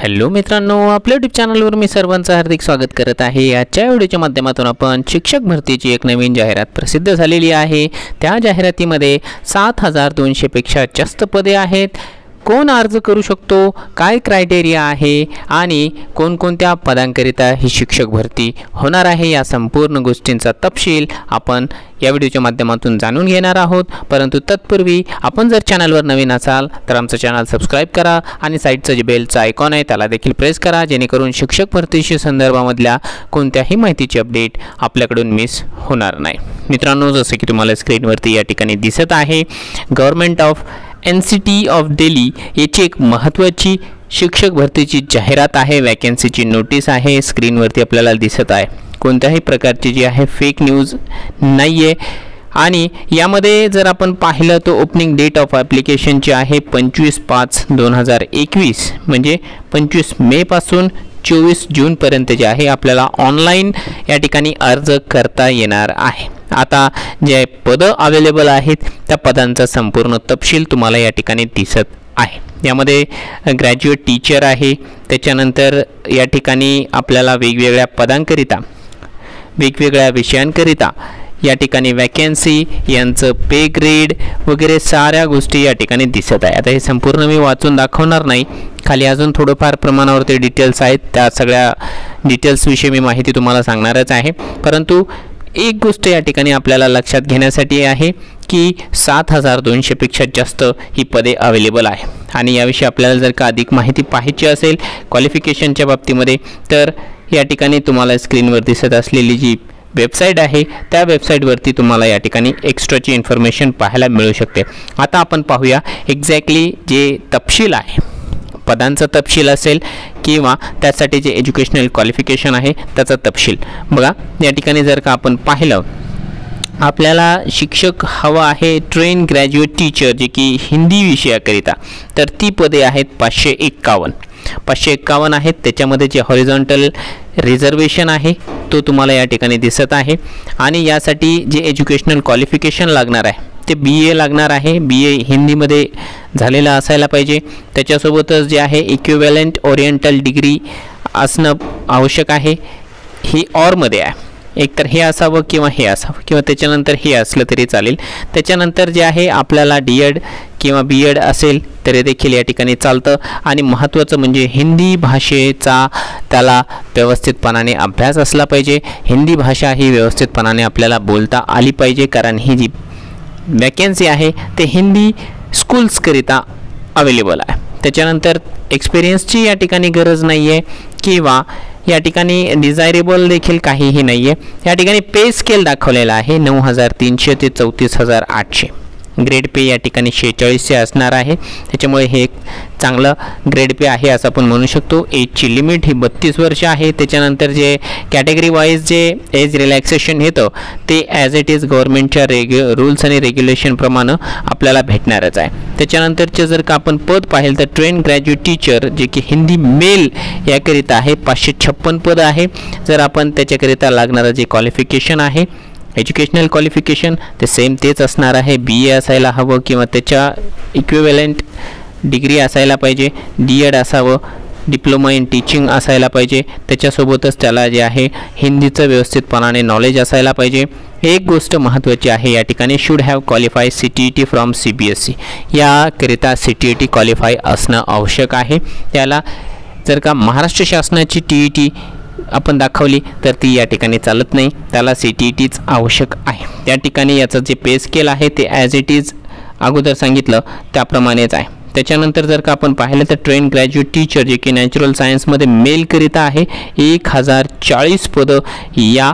Hello मित्रांनो, आपल्या YouTube चॅनलवर मी सर्वांचं हार्दिक स्वागत करत आहे। आजच्या व्हिडिओच्या माध्यमातून आपण शिक्षक भरतीची एक नवीन जाहिरात प्रसिद्ध झालेली आहे। त्या जाहिरातीमध्ये 7200 पेक्षा जास्त पदे आहेत। कोण अर्ज करू शकतो, काय क्रायटेरिया आहे आणि कोणकोणत्या पदांकरिता ही शिक्षक भरती होणार आहे, या संपूर्ण गोष्टींचा तपशील आपण या व्हिडिओच्या माध्यमातून जाणून घेणार आहोत। परंतु तत्पूर्वी आपण जर चॅनलवर नवीन असाल तर आमचं चॅनल सबस्क्राइब करा आणि साइडचं जे बेलचं आयकॉन आहे त्याला देखील प्रेस करा, जेणेकरून शिक्षक भरतीशी संदर्भामधल्या कोणत्याही माहितीची अपडेट आपल्याकडून मिस होणार नाही। मित्रांनो, जसं की तुम्हाला स्क्रीनवरती या ठिकाणी दिसत आहे, government of NCT of Delhi याची एक महत्त्वाची शिक्षक भरतीची जाहिरात आहे। वॅकन्सीची नोटीस आहे, स्क्रीनवरती आपल्याला दिसत आहे। कोणत्याही प्रकारची जी आहे फेक न्यूज नाही आहे आणि यामध्ये जर आपण पाहिलं तर ओपनिंग डेट ऑफ ॲप्लिकेशनची आहे 25/5/2021, म्हणजे 25 मे पासून 24 जूनपर्यंत जे आहे आपल्याला ऑनलाईन या ठिकाणी अर्ज करता येणार आहे। आता जे पदं अवेलेबल आहेत त्या पदांचा संपूर्ण तपशील तुम्हाला या ठिकाणी दिसत आहे। यामध्ये ग्रॅज्युएट टीचर आहे, त्याच्यानंतर या ठिकाणी आपल्याला वेगवेगळ्या पदांकरिता वेगवेगळ्या विषयांकरिता या ठिकाणी वॅकन्सी, यांचं पे ग्रेड वगैरे साऱ्या गोष्टी या ठिकाणी दिसत आहे। आता हे संपूर्ण मी वाचून दाखवणार नाही, खाली अजून थोडंफार प्रमाणावरती डिटेल्स आहेत, त्या सगळ्या डिटेल्सविषयी मी माहिती तुम्हाला सांगणारच आहे। परंतु एक गोष्ट या ठिकाणी आपल्याला लक्षात घेण्यासाठी आहे की 7200 पेक्षा जास्त ही पदे अवेलेबल आहे आणि याविषयी आपल्याला जर का अधिक माहिती पाहायची असेल क्वालिफिकेशनच्या बाबतीमध्ये, तर या ठिकाणी तुम्हाला स्क्रीनवर दिसत असलेली जी वेबसाईट आहे त्या वेबसाईटवरती तुम्हाला या ठिकाणी एक्स्ट्राची इन्फॉर्मेशन पाहायला मिळू शकते। आता आपण पाहूया एक्झॅक्टली जे तपशील आहे, पदांचा तपशील असेल किंवा त्यासाठी जे एज्युकेशनल क्वालिफिकेशन आहे त्याचा तपशील। बघा, या ठिकाणी जर का आपण पाहिलं, आपल्याला शिक्षक हवा आहे ट्रेन ग्रॅज्युएट टीचर जे की हिंदी विषयाकरिता, तर ती पदे आहेत 551 आहेत। त्याच्यामध्ये जे हॉरिझॉन्टल रिझर्वेशन आहे तो तुम्हाला या ठिकाणी दिसत आहे आणि यासाठी जे एज्युकेशनल क्वालिफिकेशन लागणार आहे ते BA लागणार आहे। BA हिंदीमध्ये झालेला असायला पाहिजे। त्याच्यासोबतच जे आहे इक्विव्हॅलंट ओरिएंटल डिग्री असणं आवश्यक आहे। ही ऑरमध्ये आहे, एकतर हे असावं किंवा हे असावं किंवा त्याच्यानंतर हे असलं तरी चालेल। त्याच्यानंतर जे आहे आपल्याला DED किंवा BEd असेल तरी देखील या ठिकाणी चालतं आणि महत्त्वाचं म्हणजे हिंदी भाषेचा त्याला व्यवस्थितपणाने अभ्यास असला पाहिजे। हिंदी भाषा ही व्यवस्थितपणाने आपल्याला बोलता आली पाहिजे, कारण ही जी वॅकन्सी आहे ते हिंदी स्कूल्सकरिता अवेलेबल आहे। त्याच्यानंतर एक्सपिरियन्सची या ठिकाणी गरज नाही आहे किंवा या ठिकाणी डिझायरेबल देखील काहीही नाही आहे। या ठिकाणी पे स्केल दाखवलेला आहे 9300 ते 34800। ग्रेड पे या ठिकाणी 4600 असणार आहे, त्याच्यामुळे हे एक चांगलं ग्रेड पे आहे असं आपण म्हणू शकतो। एजची लिमिट ही 32 वर्ष आहे। त्याच्यानंतर जे कॅटेगरी वाईज जे एज रिलॅक्सेशन येतं ते ॲज इट इज गव्हर्नमेंटच्या रूल्स आणि रेग्युलेशनप्रमाणे आपल्याला भेटणारच आहे। त्याच्यानंतरचे जर का आपण पद पाहिलं तर ट्रेन ग्रॅज्युएट टीचर जे की हिंदी मेल याकरिता आहे 556 पद आहे। जर आपण त्याच्याकरिता लागणारं जे क्वालिफिकेशन आहे एज्युकेशनल क्वालिफिकेशन ते सेम तेच असणार आहे। BA असायला हवं किंवा त्याच्या इक्विव्हॅलंट डिग्री असायला पाहिजे। DED असावं, डिप्लोमा इन टीचिंग असायला पाहिजे। त्याच्यासोबतच त्याला जे आहे हिंदीचं व्यवस्थितपणाने नॉलेज असायला पाहिजे। एक गोष्ट महत्त्वाची आहे या ठिकाणी, should have qualify CTET from CBSE, याकरिता CTET क्वालिफाय असणं आवश्यक आहे। त्याला जर का महाराष्ट्र शासनाची TET आपण दाखवली तर ती या ठिकाणी चालत नाही, त्याला CTETच आवश्यक आहे। त्या ठिकाणी याचं जे पे स्केल आहे ते ॲज इट इज अगोदर सांगितलं त्याप्रमाणेच आहे। त्याच्यानंतर जर का आपण पाहिलं तर ट्रेन ग्रॅज्युएट टीचर जे की नॅचरल सायन्समध्ये मेलकरिता आहे 1040 पदं या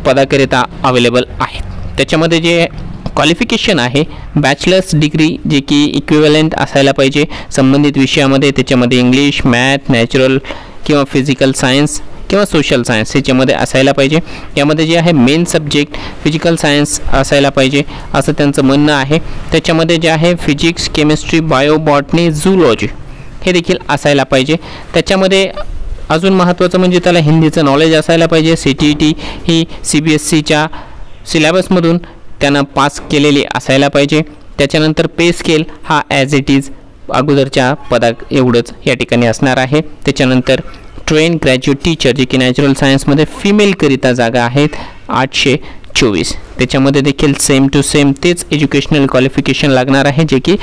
पदाकरिता अवेलेबल आहेत। त्याच्यामध्ये जे क्वालिफिकेशन आहे बॅचलर्स डिग्री जे की इक्विव्हॅलंट असायला पाहिजे संबंधित विषयामध्ये। त्याच्यामध्ये इंग्लिश, मॅथ, नॅचरल किंवा फिजिकल सायन्स किंवा सोशल सायन्स ह्याच्यामध्ये असायला पाहिजे। यामध्ये जे आहे मेन सब्जेक्ट फिजिकल सायन्स असायला पाहिजे असं त्यांचं म्हणणं आहे। त्याच्यामध्ये जे आहे physics, chemistry, bio, botany, zoology हे देखील असायला पाहिजे। त्याच्यामध्ये अजून महत्त्वाचं म्हणजे त्याला हिंदीचं नॉलेज असायला पाहिजे। CTET ही CBSEच्या सिलेबसमधून त्यानं पास केलेली असायला पाहिजे। त्याच्यानंतर पे स्केल हा ॲज इट इज अगोदरच्या पदा एवढंच या ठिकाणी असणार आहे. त्याच्यानंतर ट्रेन ग्रॅज्युएट टीचर जे की नॅचरल सायन्समध्ये फिमेलकरिता जागा आहेत 824. त्याच्यामध्ये देखील सेम टू सेम तेच एज्युकेशनल क्वालिफिकेशन लागणार आहे जे की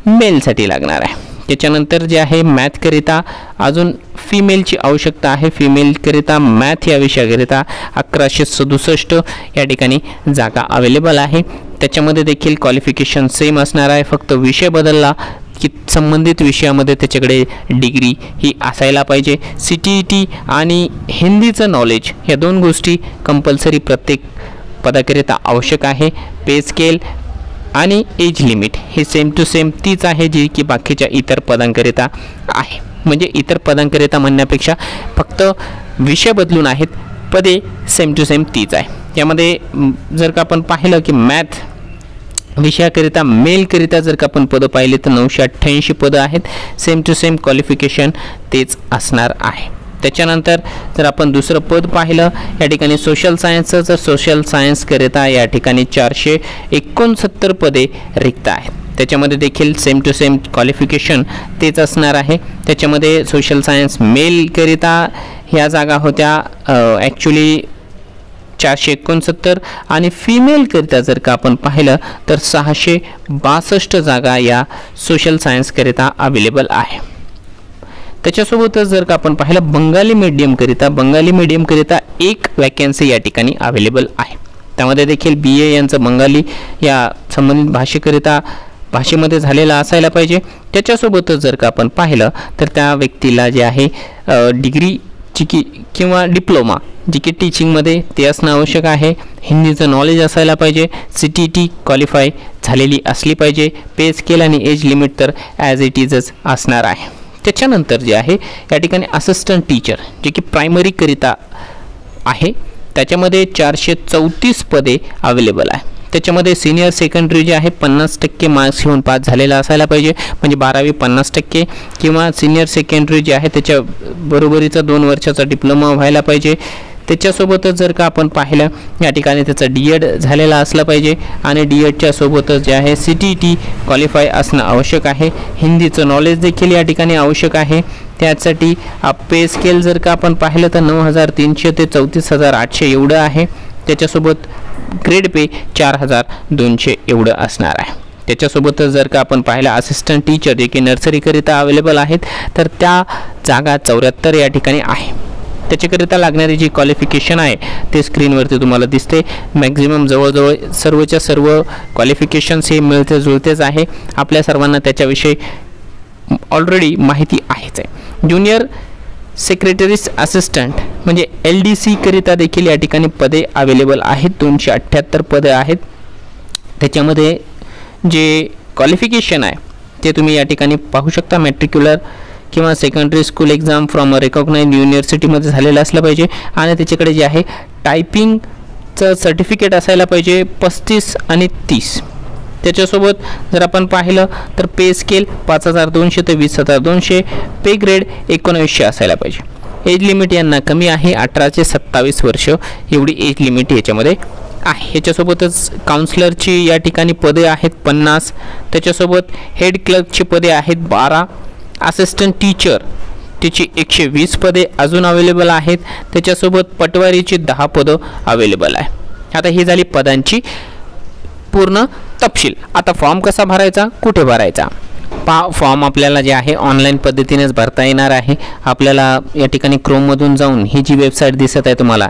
मेलसाठी लागणार आहे. त्याच्यानंतर जे आहे मॅथकरिता अजून फिमेलची आवश्यकता आहे. फिमेलकरिता मॅथ या विषयाकरिता 1167 या ठिकाणी जागा अवेलेबल आहे. त्याच्यामध्ये देखील क्वालिफिकेशन सेम असणार आहे, फक्त विषय बदलला की संबंधित विषयामध्ये त्याच्याकडे डिग्री ही असायला पाहिजे. CTET आणि हिंदीचं नॉलेज या दोन गोष्टी कंपल्सरी प्रत्येक पदाकरिता आवश्यक आहे. पे स्केल आणि एज लिमिट हे सेम टू सेम तीच आहे जी की बाकीच्या इतर पदांकरिता आहे. म्हणजे इतर पदांकरिता म्हणण्यापेक्षा फक्त विषय बदलून आहेत, पदे सेम टू सेम तीच आहे. यामध्ये जर का आपण पाहिलं की मॅथ विषयाकरिता मेलकरिता जर का आपण पदं पाहिले तर 988 पदं आहेत. सेम टू सेम क्वालिफिकेशन तेच असणार आहे. त्याच्यानंतर जर आपण दुसरं पद पाहिलं या ठिकाणी सोशल सायन्सचं, तर सोशल सायन्सकरिता या ठिकाणी 469 पदे रिक्त आहेत. त्याच्यामध्ये देखील सेम टू सेम क्वालिफिकेशन तेच असणार आहे. त्याच्यामध्ये सोशल सायन्स मेलकरिता ह्या जागा होत्या ॲक्च्युली 469 आणि फिमेलकरिता जर का आपण पाहिलं तर 662 जागा या सोशल सायन्सकरिता अवेलेबल आहे. त्याच्यासोबतच जर का आपण पाहिलं बंगाली मीडियमकरिता एक वॅकन्सी या ठिकाणी अवेलेबल आहे. त्यामध्ये देखील BA यांचं बंगाली या संबंधित भाषेमध्ये झालेलं असायला पाहिजे. त्याच्यासोबतच जर का आपण पाहिलं तर त्या व्यक्तीला जे आहे डिग्री किंवा डिप्लोमा जी की टीचिंगमध्ये ते असणं आवश्यक आहे. हिंदीचं नॉलेज असायला पाहिजे. CTET क्वालिफाय झालेली असली पाहिजे. पे स्केल आणि एज लिमिट तर ॲज इट इजच असणार आहे. त्याच्यानंतर जे आहे या ठिकाणी असिस्टंट टीचर जे की प्रायमरीकरिता आहे त्याच्यामध्ये 434 पदे अवेलेबल आहे. त्याच्यामध्ये सिनियर सेकंडरी जे आहे 50% मार्क्स घेऊन पास झालेला असायला पाहिजे, म्हणजे 12वी 50% किंवा सिनियर सेकंडरी जे आहे त्याच्या बरोबरीचा 2 वर्षाचा डिप्लोमा व्हायला पाहिजे. त्याच्यासोबतच जर का आपण पाहिलं या ठिकाणी त्याचा D.Ed झालेला असला पाहिजे आणि D.Edच्या सोबतच जे आहे CTET क्वालिफाय असणं आवश्यक आहे. हिंदीचं नॉलेज देखील या ठिकाणी आवश्यक आहे. त्यासाठी पे स्केल जर का आपण पाहिलं तर 9,300 ते 34,800 एवढं आहे. त्याच्यासोबत ग्रेड पे 4,200 एवढं असणार आहे. त्याच्यासोबतच जर का आपण पाहिलं असिस्टंट टीचर जे की नर्सरीकरिता अवेलेबल आहेत तर त्या जागा 74 या ठिकाणी आहे. त्याच्याकरिता लागणारी जी क्वालिफिकेशन आहे ते स्क्रीनवरती तुम्हाला दिसते. मॅक्झिमम जवळजवळ सर्वच्या सर्व क्वालिफिकेशन्स हे मिळते जुळतेच आहे. आपल्या सर्वांना त्याच्याविषयी ऑलरेडी माहिती आहेच आहे. ज्युनियर सेक्रेटरीज असिस्टंट म्हणजे LDC करिता देखील या ठिकाणी पदे अवेलेबल आहेत. 278 पदे आहेत. त्याच्यामध्ये जे क्वालिफिकेशन आहे ते तुम्ही या ठिकाणी पाहू शकता. मॅट्रिक्युलर किंवा secondary school exam from a recognised युनिव्हर्सिटीमध्ये झालेलं असलं पाहिजे आणि त्याच्याकडे जे आहे टायपिंगचं सर्टिफिकेट असायला पाहिजे 35 आणि 30. त्याच्यासोबत जर आपण पाहिलं तर पे स्केल 5,200 ते 20,200, पे ग्रेड 1900 असायला पाहिजे. एज लिमिट यांना कमी आहे, 18 ते 27 वर्ष एवढी एज लिमिट याच्यामध्ये आहे. याच्यासोबतच काउन्सिलरची या ठिकाणी पदे आहेत 50. त्याच्यासोबत हेड क्लर्कची पदे आहेत 12. असिस्टंट टीचर त्याची 120 पदे अजून अवेलेबल आहेत. त्याच्यासोबत पटवारीची 10 पदं अवेलेबल आहे. आता ही झाली पदांची पूर्ण तपशील. आता फॉर्म कसा भरायचा, कुठे भरायचा? फॉर्म आपल्याला जे आहे ऑनलाईन पद्धतीनेच भरता येणार आहे. आपल्याला या ठिकाणी क्रोममधून जाऊन ही जी वेबसाईट दिसत आहे तुम्हाला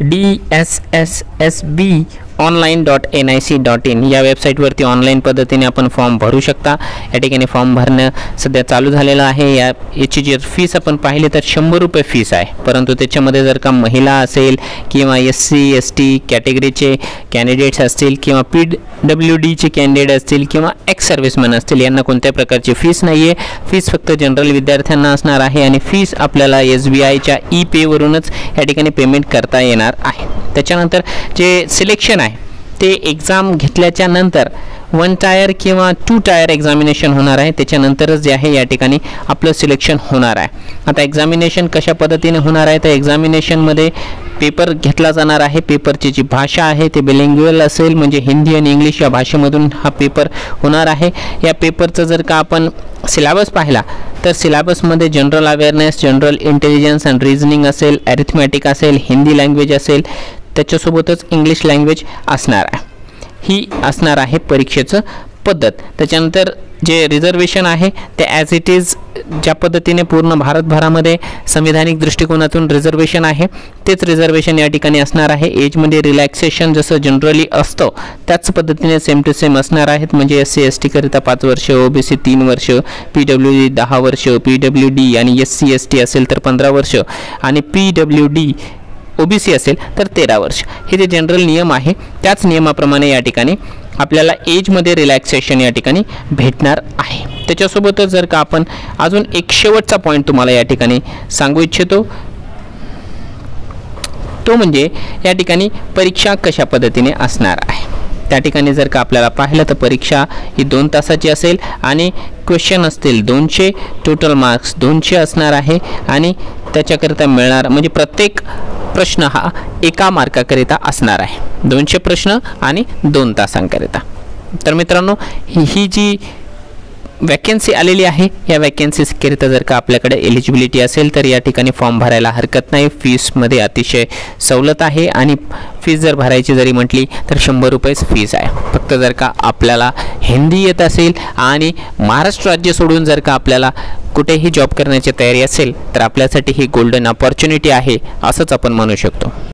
DSSSBonline.nic.in या वेबसाईटवरती ऑनलाईन पद्धतीने आपण फॉर्म भरू शकता. या ठिकाणी फॉर्म भरणं सध्या चालू झालेलं आहे. याची जर फीस आपण पाहिली तर 100 रुपये फीस आहे. परंतु त्याच्यामध्ये जर का महिला असेल किंवा SC ST कॅटेगरीचे कॅन्डिडेट्स असतील किंवा PWDचे कॅन्डिडेट असतील किंवा एक्स सर्व्हिसमॅन असतील यांना कोणत्याही प्रकारची फीस नाही आहे. फीस फक्त जनरल विद्यार्थ्यांना असणार आहे आणि फीस आपल्याला SBIच्या E-Pay वरूनच या ठिकाणी पेमेंट करता येणार आहे. त्याच्यानंतर जे सिलेक्शन आहे ते एक्झाम घेतल्याच्या नंतर 1 टायर किंवा 2 टायर एक्झामिनेशन होणार आहे. त्याच्यानंतरच जे आहे या ठिकाणी आपलं सिलेक्शन होणार आहे. आता एक्झामिनेशन कशा पद्धतीने होणार आहे तर एक्झामिनेशनमध्ये पेपर घेतला जाणार आहे. पेपरची जी भाषा आहे ते बिलिंग्युअल असेल, म्हणजे हिंदी आणि इंग्लिश या भाषेमधून हा पेपर होणार आहे. या पेपरचं जर का आपण सिलेबस पाहिला तर सिलेबसमध्ये general awareness, general intelligence and reasoning असेल, ॲरिथमॅटिक असेल, हिंदी लँग्वेज असेल, त्याच्यासोबतच इंग्लिश लँग्वेज असणार आहे. ही असणार आहे परीक्षेचं पद्धत. त्याच्यानंतर जे रिझर्वेशन आहे ते ॲज इट इज ज्या पद्धतीने पूर्ण भारतभरामध्ये संविधानिक दृष्टिकोनातून रिझर्वेशन आहे तेच रिझर्वेशन या ठिकाणी असणार आहे. एजमध्ये रिलॅक्सेशन जसं जनरली असतं त्याच पद्धतीने सेम टू सेम असणार आहेत. म्हणजे SC ST करिता 5 वर्ष, OBC 3 वर्ष, PWD 10 वर्ष, PWD आणि SC ST असेल तर 15 वर्ष आणि PWD OBC असेल तर 13 वर्ष. हे जे जनरल नियम आहे त्याच नियमाप्रमाणे या ठिकाणी आपल्याला एजमध्ये रिलॅक्सेशन या ठिकाणी भेटणार आहे. त्याच्यासोबतच जर का आपण अजून एक शेवटचा पॉईंट तुम्हाला या ठिकाणी सांगू इच्छितो, तो म्हणजे या ठिकाणी परीक्षा कशा पद्धतीने असणार आहे. त्या ठिकाणी जर का आपल्याला पाहिलं तर परीक्षा ही 2 तासाची असेल आणि क्वेश्चन असतील 200, टोटल मार्क्स 200 असणार आहे आणि त्याच्याकरिता मिळणार म्हणजे प्रत्येक प्रश्न हा 1 मार्काकरिता असणार आहे. 200 प्रश्न आणि 2 तासांकरिता. तर मित्रांनो, ही जी वॅकन्सी आलेली आहे या वॅकन्सीकरिता जर का आपल्याकडे एलिजिबिलिटी असेल तर या ठिकाणी फॉर्म भरायला हरकत नाही. फीसमध्ये अतिशय सवलत आहे आणि फीस जर भरायची जरी म्हटली तर 100 रुपयेच फीस आहे. फक्त जर का आपल्याला हिंदी येत असेल आणि महाराष्ट्र राज्य सोडून जर का आपल्याला कुठेही जॉब करण्याची तयारी असेल तर आपल्यासाठी ही गोल्डन अपॉर्च्युनिटी आहे असंच आपण म्हणू शकतो.